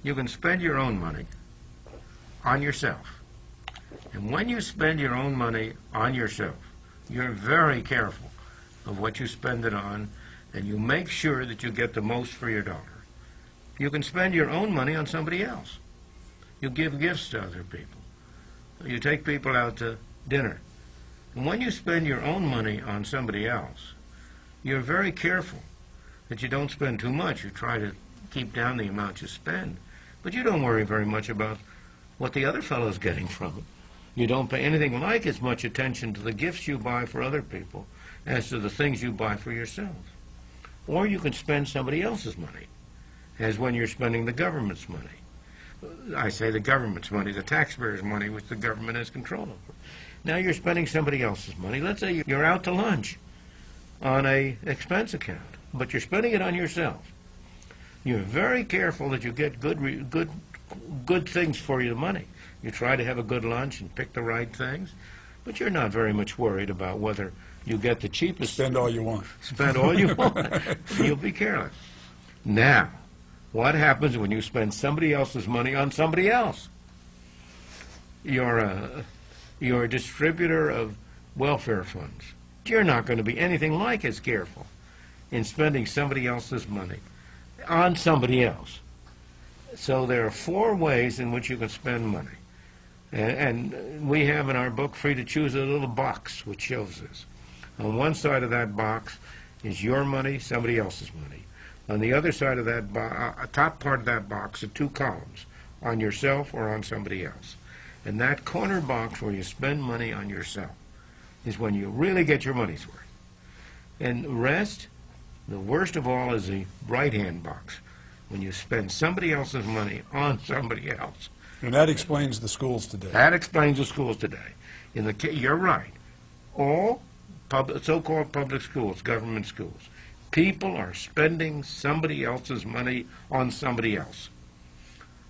you can spend your own money on yourself. And when you spend your own money on yourself, you're very careful of what you spend it on, and you make sure that you get the most for your dollar. You can spend your own money on somebody else. You give gifts to other people. You take people out to dinner. And when you spend your own money on somebody else, you're very careful that you don't spend too much. You try to keep down the amount you spend. But you don't worry very much about what the other fellow's getting from it. You don't pay anything like as much attention to the gifts you buy for other people as to the things you buy for yourself. Or you can spend somebody else's money, as when you're spending the government's money. I say the government's money, the taxpayers' money, which the government has control over. Now you're spending somebody else's money. Let's say you're out to lunch on an expense account, but you're spending it on yourself. You're very careful that you get good things for your money. You try to have a good lunch and pick the right things, but you're not very much worried about whether you get the cheapest. Spend all you want. Spend all you want. You'll be careless. Now, what happens when you spend somebody else's money on somebody else? You're a distributor of welfare funds. You're not going to be anything like as careful in spending somebody else's money on somebody else. So there are 4 ways in which you can spend money. And we have in our book, Free to Choose, a little box which shows this. On one side of that box is your money, somebody else's money. On the other side of that top part of that box are 2 columns, on yourself or on somebody else. And that corner box where you spend money on yourself is when you really get your money's worth. And the rest, the worst of all, is the right-hand box, when you spend somebody else's money on somebody else. And that explains the schools today. That explains the schools today. You're right. All so-called public schools, government schools, people are spending somebody else's money on somebody else.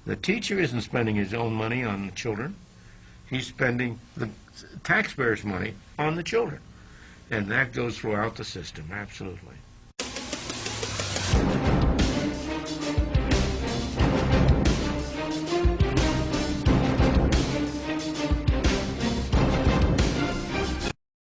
The teacher isn't spending his own money on the children. He's spending the taxpayers' money on the children. And that goes throughout the system, absolutely.